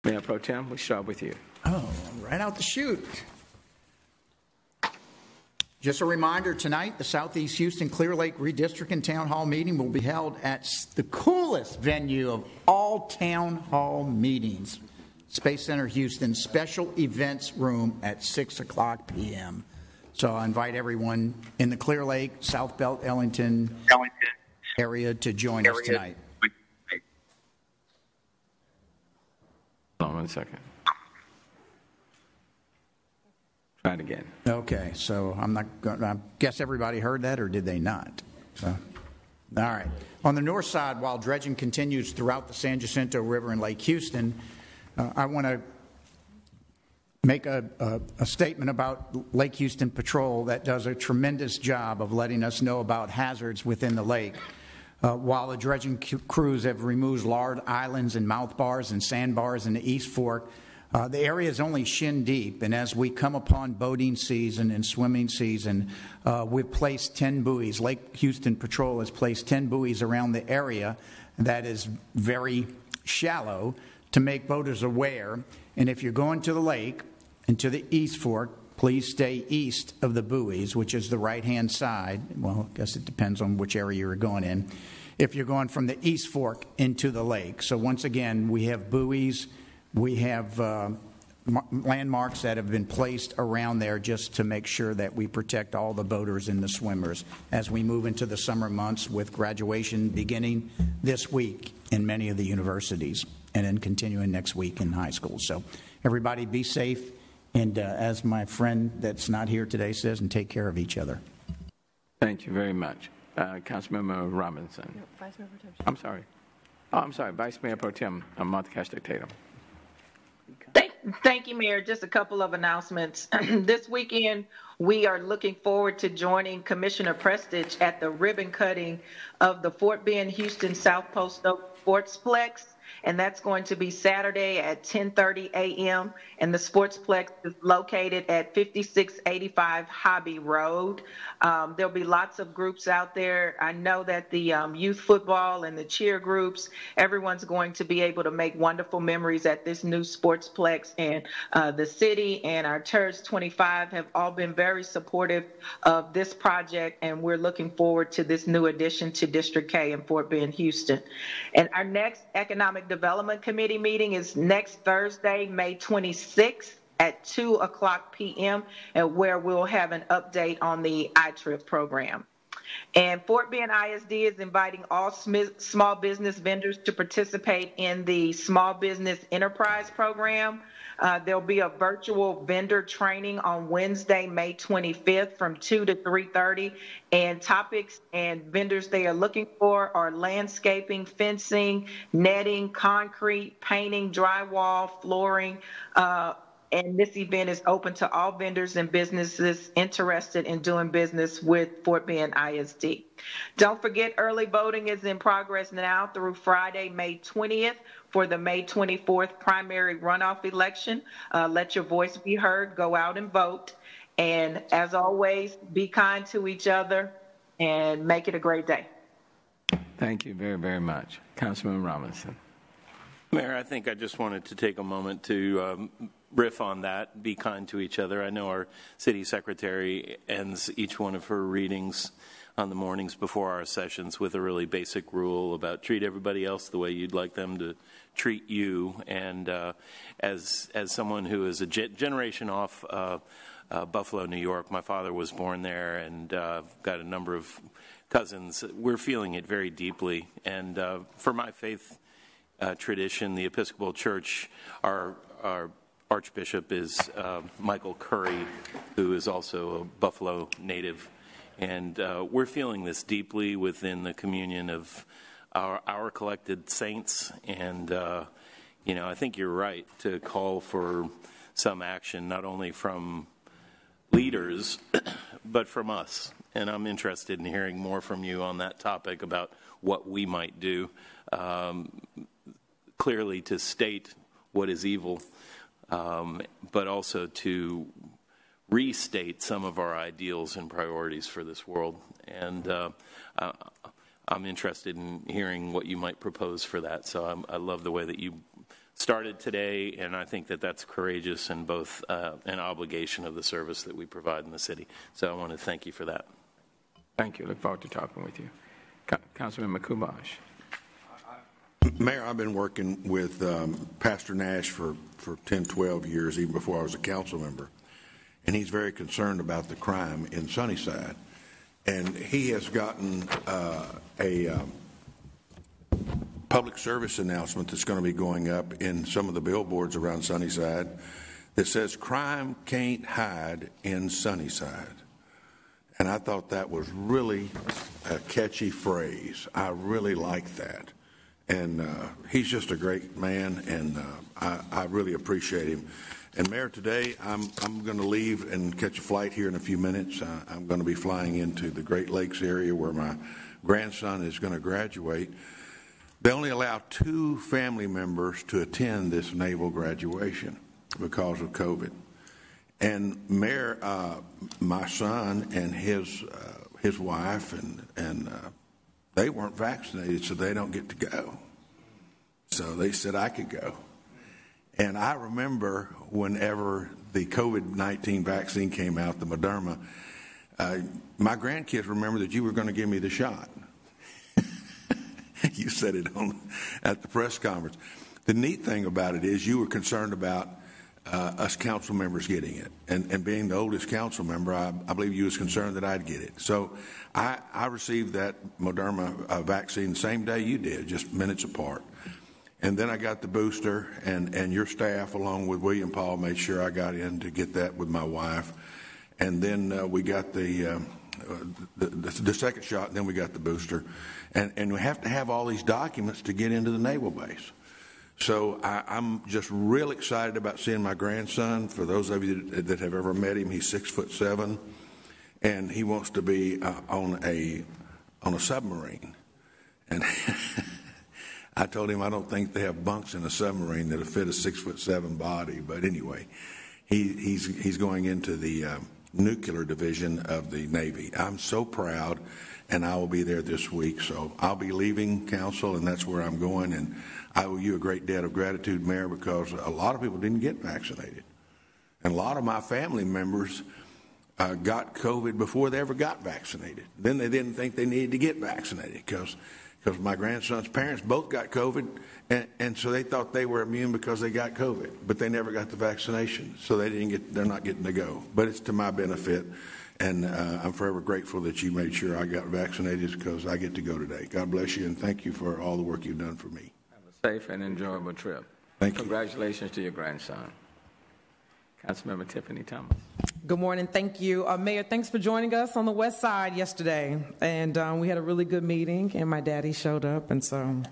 Mayor Pro Tem, we start with you. Oh, right out the chute. Just a reminder, tonight, the Southeast Houston Clear Lake Redistricting Town Hall meeting will be held at the coolest venue of all town hall meetings, Space Center Houston Special Events Room at 6 o'clock p.m. So I invite everyone in the Clear Lake, South Belt, Ellington area to join us tonight. Hold on 1 second. Try it again. Okay, so I'm not going. I guess everybody heard that, or did they not? So, all right. On the north side, while dredging continues throughout the San Jacinto River in Lake Houston, I want to make a statement about Lake Houston Patrol that does a tremendous job of letting us know about hazards within the lake. While the dredging crews have removed large islands and mouth bars and sandbars in the East Fork, the area is only shin deep, and as we come upon boating season and swimming season, we've placed 10 buoys. Lake Houston Patrol has placed 10 buoys around the area that is very shallow to make boaters aware. And if you're going to the lake and to the East Fork, please stay east of the buoys, which is the right-hand side. Well, I guess it depends on which area you're going in. If you're going from the East Fork into the lake. So once again, we have buoys. We have landmarks that have been placed around there just to make sure that we protect all the boaters and the swimmers as we move into the summer months with graduation beginning this week in many of the universities and then continuing next week in high school. So everybody be safe, and as my friend that's not here today says, and take care of each other. Thank you very much. Councilmember Robinson. No, Vice Mayor Pro Tem. I'm sorry. Oh, I'm sorry. Vice Mayor Pro Tem Martha Castro Tatum. Thank you, Mayor. Just a couple of announcements. This weekend, we are looking forward to joining Commissioner Prestige at the ribbon cutting of the Fort Bend Houston South Post Sportsplex, and that's going to be Saturday at 10:30 a.m. And the Sportsplex is located at 5685 Hobby Road. There'll be lots of groups out there. I know that the youth football and the cheer groups, everyone's going to be able to make wonderful memories at this new Sportsplex. And the city and our Church 25 have all been very supportive of this project, and we're looking forward to this new addition to District K in Fort Bend, Houston. And our next Economic Development Committee meeting is next Thursday, May 26th at 2 o'clock p.m., and where we'll have an update on the iTrip program. And Fort Bend ISD is inviting all small business vendors to participate in the Small Business Enterprise Program. There'll be a virtual vendor training on Wednesday, May 25th from 2 to 3:30. And topics and vendors they are looking for are landscaping, fencing, netting, concrete, painting, drywall, flooring. And this event is open to all vendors and businesses interested in doing business with Fort Bend ISD. Don't forget, early voting is in progress now through Friday, May 20th for the May 24th primary runoff election. Let your voice be heard. Go out and vote. And as always, be kind to each other and make it a great day. Thank you very, very much. Councilman Robinson. Mayor, I think I just wanted to take a moment to riff on that, be kind to each other. I know our city secretary ends each one of her readings on the mornings before our sessions with a really basic rule about treat everybody else the way you'd like them to treat you. And as someone who is a generation off Buffalo, New York, my father was born there, and got a number of cousins. We're feeling it very deeply. And for my faith tradition, the Episcopal Church, our Archbishop is Michael Curry, who is also a Buffalo native. And we're feeling this deeply within the communion of our collected saints. And, I think you're right to call for some action, not only from leaders, but from us. And I'm interested in hearing more from you on that topic about what we might do, clearly to state what is evil, but also to restate some of our ideals and priorities for this world. And I'm interested in hearing what you might propose for that. So I love the way that you started today, and I think that that's courageous and both an obligation of the service that we provide in the city. So I want to thank you for that. Thank you. Look forward to talking with you. Councilman Kubash. Mayor, I've been working with Pastor Nash for 10, 12 years, even before I was a council member. And he's very concerned about the crime in Sunnyside. And he has gotten a public service announcement that's going to be going up in some of the billboards around Sunnyside that says, "Crime can't hide in Sunnyside." And I thought that was really a catchy phrase. I really like that. And he's just a great man, and I really appreciate him. And Mayor, today I'm going to leave and catch a flight here in a few minutes. I'm going to be flying into the Great Lakes area where my grandson is going to graduate. They only allow 2 family members to attend this naval graduation because of COVID. And Mayor, my son and his wife and they weren't vaccinated, so they don't get to go. So they said I could go. And I remember whenever the COVID-19 vaccine came out, the Moderna, my grandkids remember that you were going to give me the shot. You said it at the press conference. The neat thing about it is you were concerned about us council members getting it. And being the oldest council member, I believe you was concerned that I'd get it. So I received that Moderna vaccine the same day you did, just minutes apart. And then I got the booster, and your staff, along with William Paul, made sure I got in to get that with my wife. And then we got the second shot, and then we got the booster. And we have to have all these documents to get into the naval base. So I'm just real excited about seeing my grandson. For those of you that have ever met him, he's 6'7", and he wants to be on a submarine. And I told him I don't think they have bunks in a submarine that'll fit a 6'7" body. But anyway, he's going into the nuclear division of the Navy. I'm so proud, and I will be there this week. So I'll be leaving council, and that's where I'm going. And I owe you a great debt of gratitude, Mayor, because a lot of people didn't get vaccinated. And a lot of my family members got COVID before they ever got vaccinated. Then they didn't think they needed to get vaccinated because my grandson's parents both got COVID, and so they thought they were immune because they got COVID, but they never got the vaccination, so they're not getting to go. But it's to my benefit, and I'm forever grateful that you made sure I got vaccinated because I get to go today. God bless you, and thank you for all the work you've done for me. Have a safe and enjoyable trip. Thank you. Congratulations to your grandson. Councilmember Tiffany Thomas. Good morning. Thank you. Mayor, thanks for joining us on the West Side yesterday. And we had a really good meeting, and my daddy showed up. And so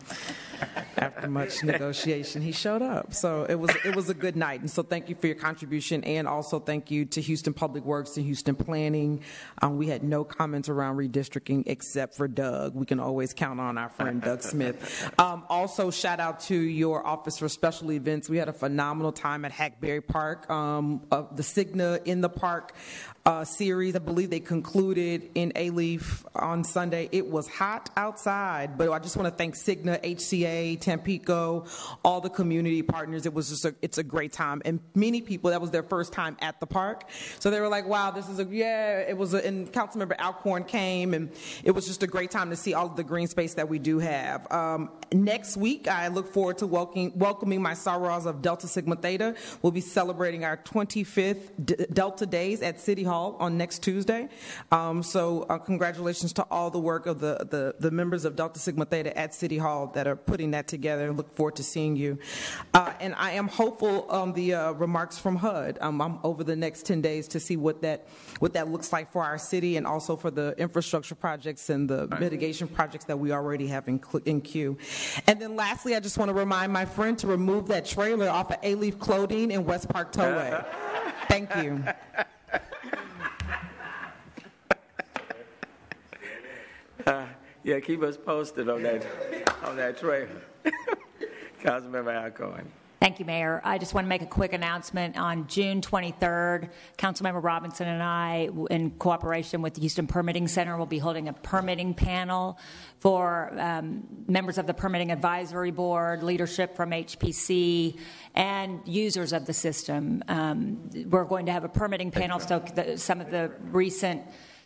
after much negotiation, he showed up. So it was a good night. And so thank you for your contribution. And also thank you to Houston Public Works and Houston Planning. We had no comments around redistricting except for Doug. We can always count on our friend Doug Smith. Also, shout out to your Office for Special Events. We had a phenomenal time at Hackberry Park. The Cigna in the Park series. I believe they concluded in A-Leaf on Sunday. It was hot outside, but I just want to thank Cigna, HCA, Tampico, all the community partners. It was just it's a great time. And many people, that was their first time at the park. So they were like, wow, this is and Councilmember Alcorn came, and it was just a great time to see all of the green space that we do have. Next week, I look forward to welcoming my sorors of Delta Sigma Theta. We'll be celebrating our 25th Delta Days at City Hall on next Tuesday. So congratulations to all the work of the members of Delta Sigma Theta at City Hall that are putting that together. Look forward to seeing you. And I am hopeful on the remarks from HUD. I'm over the next 10 days to see what that looks like for our city and also for the infrastructure projects and the mitigation projects that we already have in queue. And then lastly, I just want to remind my friend to remove that trailer off of A-Leaf Clothing in West Park Tollway. Thank you. Yeah, keep us posted on that trailer. Councilmember Alcorn. Thank you, Mayor. I just want to make a quick announcement. On June 23rd, Councilmember Robinson and I, in cooperation with the Houston Permitting Center, will be holding a permitting panel for members of the Permitting Advisory Board, leadership from HPC, and users of the system. We're going to have a permitting panel, so some of the recent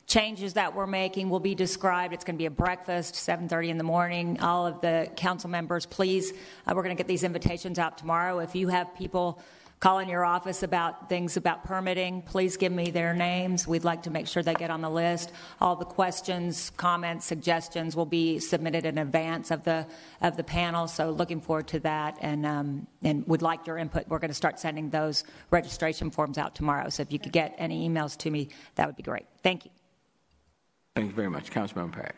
changes that we're making will be described. It's going to be a breakfast, 7:30 in the morning. All of the council members, please, we're going to get these invitations out tomorrow. If you have people calling your office about things about permitting, please give me their names. We'd like to make sure they get on the list. All the questions, comments, suggestions will be submitted in advance of the panel. So looking forward to that, and would like your input. We're going to start sending those registration forms out tomorrow. So if you could get any emails to me, that would be great. Thank you. Thank you very much. Councilmember Pack.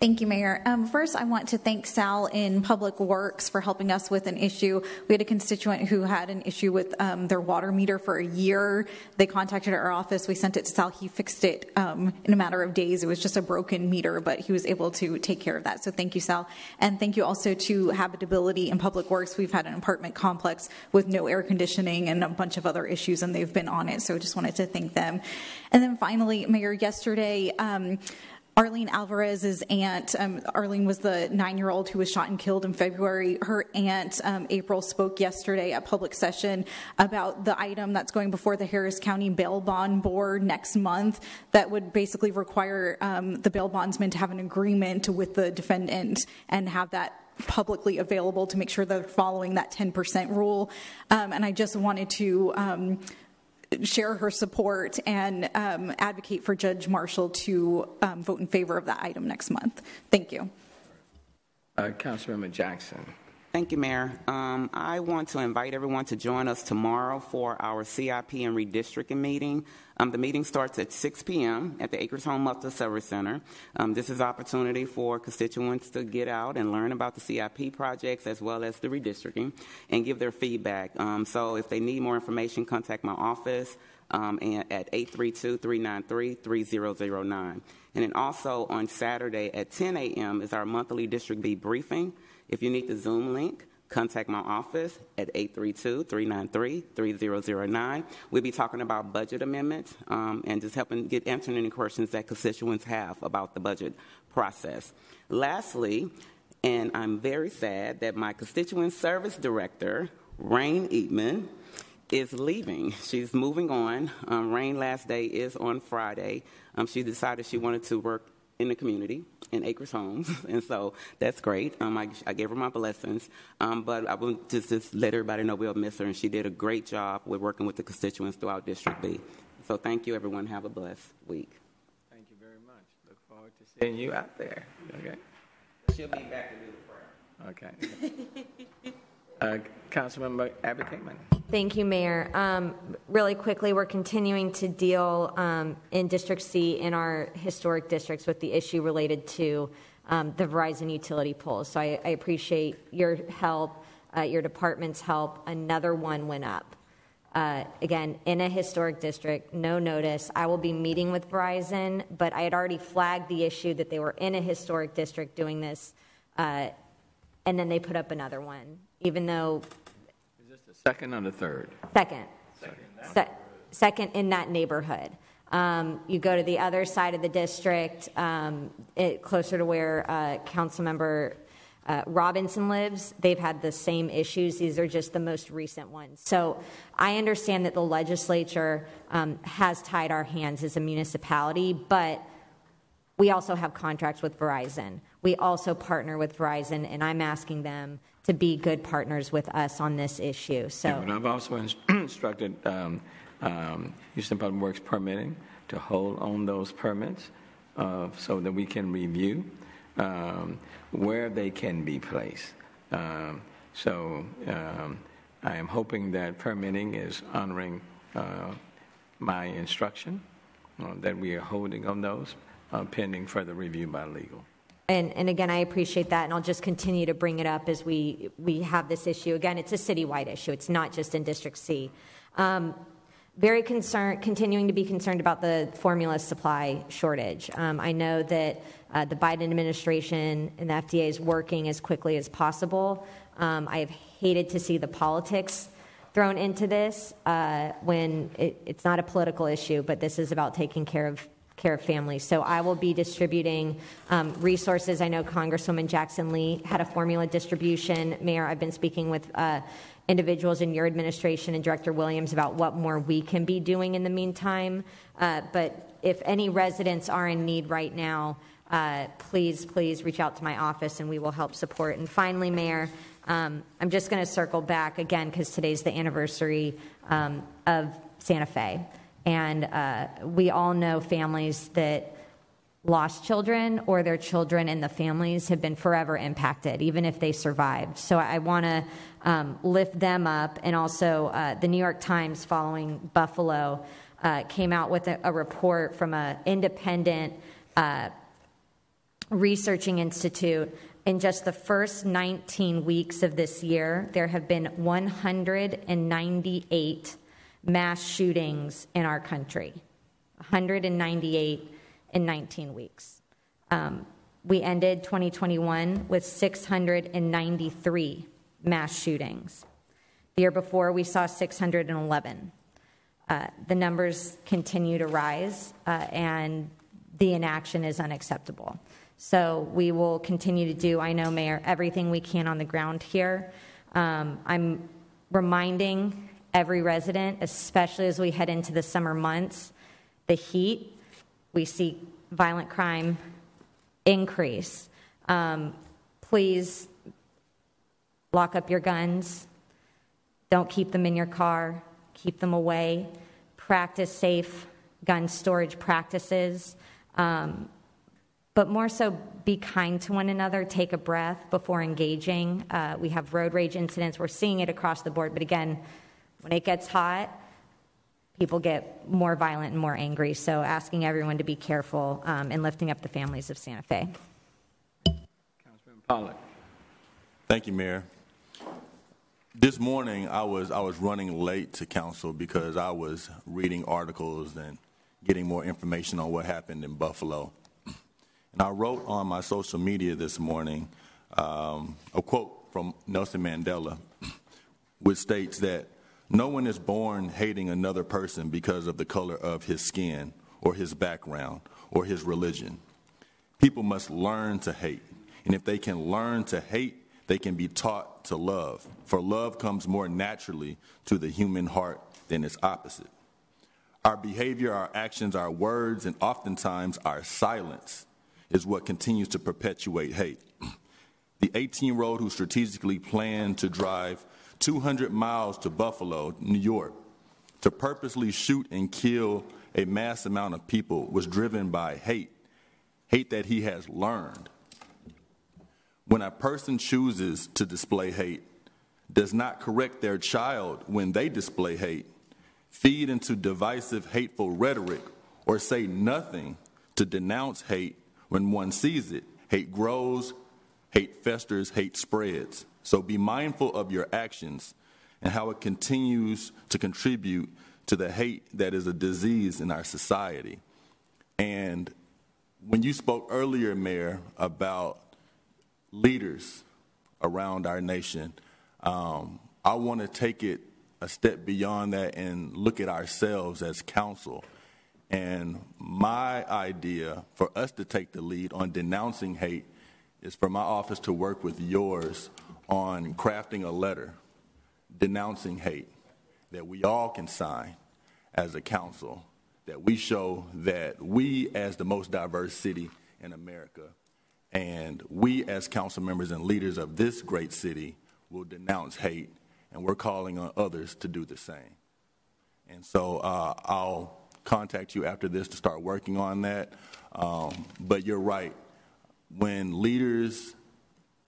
Thank you, Mayor. First, I want to thank Sal in Public Works for helping us with an issue. We had a constituent who had an issue with their water meter for a year. They contacted our office. We sent it to Sal. He fixed it in a matter of days. It was just a broken meter, but he was able to take care of that. So thank you, Sal. And thank you also to Habitability in Public Works. We've had an apartment complex with no air conditioning and a bunch of other issues, and they've been on it. So just wanted to thank them. And then finally, Mayor, yesterday, Arlene Alvarez's aunt, Arlene was the 9-year-old who was shot and killed in February. Her aunt, April, spoke yesterday at public session about the item that's going before the Harris County Bail Bond Board next month that would basically require the bail bondsman to have an agreement with the defendant and have that publicly available to make sure they're following that 10% rule. And I just wanted to share her support and advocate for Judge Marshall to vote in favor of that item next month. Thank you. Councilmember Jackson. Thank you, Mayor. I want to invite everyone to join us tomorrow for our CIP and redistricting meeting. The meeting starts at 6 p.m. at the Acres Home Multi Service Center. This is an opportunity for constituents to get out and learn about the CIP projects as well as the redistricting and give their feedback. So if they need more information, contact my office at 832-393-3009. And then also on Saturday at 10 a.m. is our monthly District B briefing. If you need the Zoom link, contact my office at 832-393-3009. We'll be talking about budget amendments and just answering any questions that constituents have about the budget process. Lastly, and I'm very sad that my constituent service director, Rain Eatman, is leaving. She's moving on. Rain's last day is on Friday. She decided she wanted to work in the community, in Acres Homes, and so that's great. I gave her my blessings, but I will just let everybody know we'll miss her, and she did a great job with working with the constituents throughout District B. So thank you, everyone. Have a blessed week. Thank you very much. Look forward to seeing you out there. Okay. She'll be back to do the prayer. Okay. Councilmember Abby Kingman. Thank you, Mayor. Really quickly, we're continuing to deal in District C in our historic districts with the issue related to the Verizon utility poles. So I appreciate your help, your department's help. Another one went up. Again, in a historic district, no notice. I will be meeting with Verizon, but I had already flagged the issue that they were in a historic district doing this, and then they put up another one, even though... Is this the second or the third? Second. Second in that neighborhood. You go to the other side of the district, closer to where Councilmember Robinson lives. They've had the same issues. These are just the most recent ones. So I understand that the legislature has tied our hands as a municipality, but we also have contracts with Verizon. We also partner with Verizon, and I'm asking them to be good partners with us on this issue. So, yeah, but I've also instructed Houston Public Works Permitting to hold on those permits so that we can review where they can be placed. I am hoping that permitting is honoring my instruction that we are holding on those pending further review by legal. And again, I appreciate that, and I'll just continue to bring it up as we have this issue. Again, it's a citywide issue. It's not just in District C. Very concerned, continuing to be concerned about the formula supply shortage. I know that the Biden administration and the FDA is working as quickly as possible I have hated to see the politics thrown into this when it's not a political issue, but this is about taking care of families. So I will be distributing resources. I know Congresswoman Jackson Lee had a formula distribution. Mayor, I've been speaking with individuals in your administration and Director Williams about what more we can be doing in the meantime. But if any residents are in need right now, please reach out to my office and we will help support. And finally, Mayor, I'm just going to circle back again because today's the anniversary of Santa Fe. And we all know families that lost children or their children and the families have been forever impacted, even if they survived. So I want to lift them up. And also the New York Times, following Buffalo, came out with a report from an independent researching institute. In just the first 19 weeks of this year, there have been 198 mass shootings in our country. 198 in 19 weeks. We ended 2021 with 693 mass shootings. The year before, we saw 611. The numbers continue to rise, and the inaction is unacceptable. So we will continue to do, I know, Mayor, everything we can on the ground here. I'm reminding every resident, especially as we head into the summer months, the heat, we see violent crime increase. Please lock up your guns. Don't keep them in your car. Keep them away. Practice safe gun storage practices. But more so, be kind to one another. Take a breath before engaging. We have road rage incidents. We're seeing it across the board. But again, when it gets hot, people get more violent and more angry. So asking everyone to be careful and lifting up the families of Santa Fe. Councilman Pollard. Thank you, Mayor. This morning, I was running late to council because I was reading articles and getting more information on what happened in Buffalo. And I wrote on my social media this morning a quote from Nelson Mandela, which states that no one is born hating another person because of the color of his skin or his background or his religion. People must learn to hate. And if they can learn to hate, they can be taught to love. For love comes more naturally to the human heart than its opposite. Our behavior, our actions, our words, and oftentimes our silence is what continues to perpetuate hate. The 18-year-old who strategically planned to drive 200 miles to Buffalo, New York, to purposely shoot and kill a mass amount of people was driven by hate that he has learned. When a person chooses to display hate, does not correct their child when they display hate, feed into divisive, hateful rhetoric, or say nothing to denounce hate when one sees it, hate grows, hate festers, hate spreads. So be mindful of your actions and how it continues to contribute to the hate that is a disease in our society. And when you spoke earlier, Mayor, about leaders around our nation, I want to take it a step beyond that and look at ourselves as council. And my idea for us to take the lead on denouncing hate is for my office to work with yours on crafting a letter denouncing hate that we all can sign as a council, that we show that we, as the most diverse city in America, and we as council members and leaders of this great city will denounce hate, and we're calling on others to do the same. And so I'll contact you after this to start working on that. But you're right. When leaders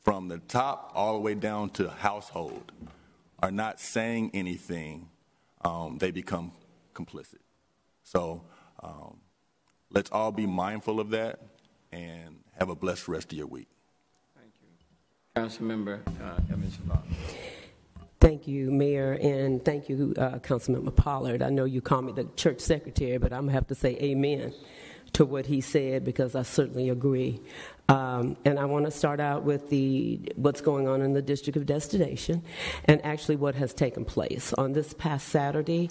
from the top all the way down to household are not saying anything, they become complicit. So let's all be mindful of that and have a blessed rest of your week. Thank you. Councilmember Evans Shabbat. Thank you, Mayor, and thank you, Councilmember Pollard. I know you call me the church secretary, but I'm going to have to say amen to what he said because I certainly agree. And I want to start out with what's going on in the District of Destination and actually what has taken place. On this past Saturday,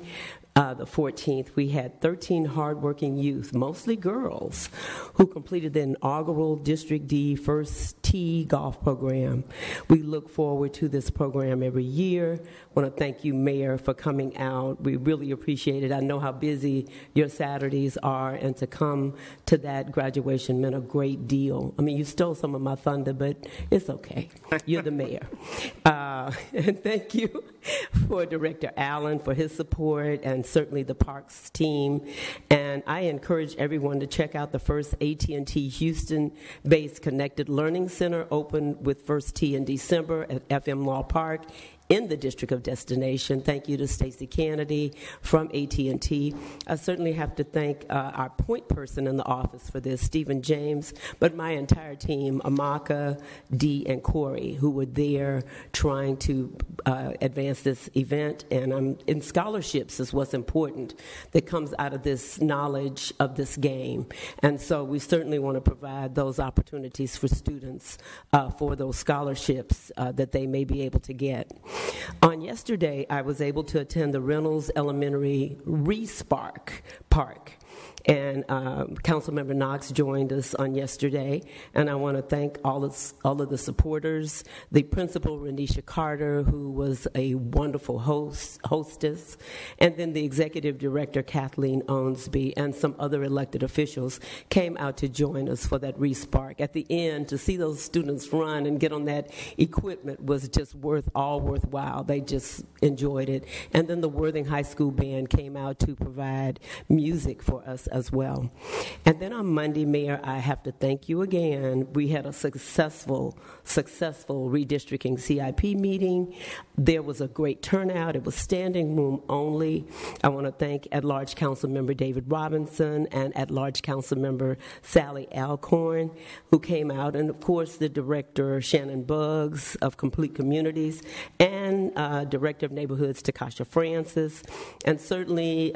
the 14th, we had 13 hardworking youth, mostly girls, who completed the inaugural District D First Tee golf program. We look forward to this program every year. I want to thank you, Mayor, for coming out. We really appreciate it. I know how busy your Saturdays are, and to come to that graduation meant a great deal. I mean, you stole some of my thunder, but it's okay. You're the mayor. And thank you for Director Allen for his support, and certainly the Parks team. And I encourage everyone to check out the first AT&T Houston-based Connected Learning Center, opened with First Tee in December at FM Law Park in the District of Destination. Thank you to Stacey Kennedy from AT&T. I certainly have to thank our point person in the office for this, Stephen James, but my entire team, Amaka, Dee, and Corey, who were there trying to advance this event. And in scholarships is what's important that comes out of this knowledge of this game. And so we certainly want to provide those opportunities for students for those scholarships that they may be able to get. On yesterday, I was able to attend the Reynolds Elementary Re-Spark Park. And Councilmember Knox joined us on yesterday, and I want to thank all of the supporters, the principal, Renisha Carter, who was a wonderful hostess, and then the executive director, Kathleen Owensby, and some other elected officials came out to join us for that Re-Spark. At the end, to see those students run and get on that equipment was just worthwhile. They just enjoyed it. And then the Worthing High School band came out to provide music for us as well. And then on Monday, Mayor, I have to thank you again. We had a successful redistricting CIP meeting. There was a great turnout. It was standing room only. I want to thank at-large council member David Robinson and at-large council member Sally Alcorn, who came out, and of course the director Shannon Buggs of Complete Communities, and director of neighborhoods Takasha Francis, and certainly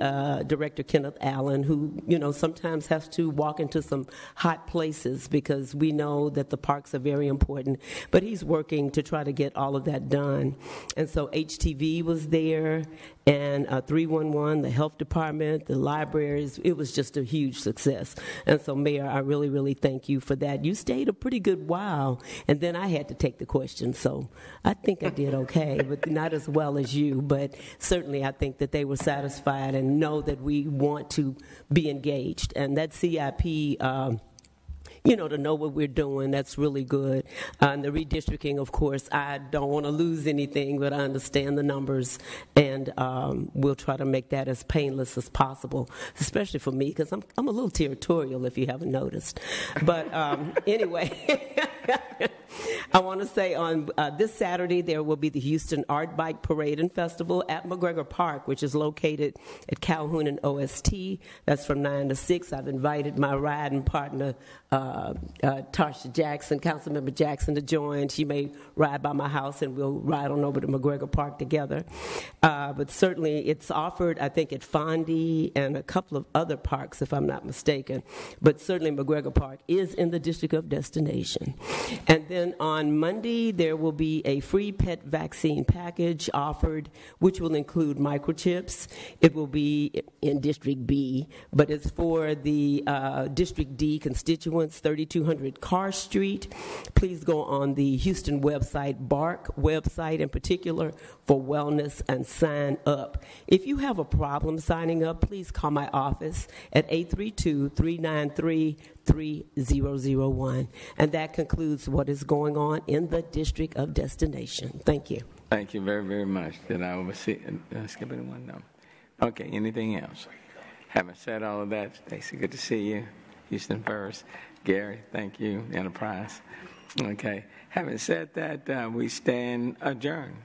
Director Kenneth Allen, who sometimes has to walk into some hot places because we know that the parks are very important, but he's working to try to get all of that done. And so HTV was there, and 311, the health department, the libraries. It was just a huge success. And so, Mayor, I really, really thank you for that. You stayed a pretty good while, and then I had to take the questions, so I think I did okay, but not as well as you. But certainly I think that they were satisfied and know that we want to be engaged. And that CIP, to know what we're doing, that's really good. And the redistricting, of course, I don't want to lose anything, but I understand the numbers, and we'll try to make that as painless as possible, especially for me, because I'm a little territorial, if you haven't noticed. But anyway, I want to say on this Saturday, there will be the Houston Art Bike Parade and Festival at McGregor Park, which is located at Calhoun and OST. That's from 9 to 6. I've invited my riding partner, Tarsha Jackson, Councilmember Jackson, to join. She may ride by my house, and we'll ride on over to McGregor Park together. But certainly it's offered, I think, at Fondy and a couple of other parks, if I'm not mistaken. But certainly McGregor Park is in the District of Destination. And then on Monday, there will be a free pet vaccine package offered, which will include microchips. It will be in District B, but it's for the District D constituents, 3200 Carr Street. Please go on the Houston website, BARC website in particular, for wellness and sign up. If you have a problem signing up, please call my office at 832-393-3001. And that concludes what is going on in the District of Destination. Thank you. Thank you very, very much. Did I oversee? Skip anyone? No. Okay, anything else? Having said all of that, Stacey, good to see you. Houston First. Gary, thank you. Enterprise. Okay. Having said that, we stand adjourned.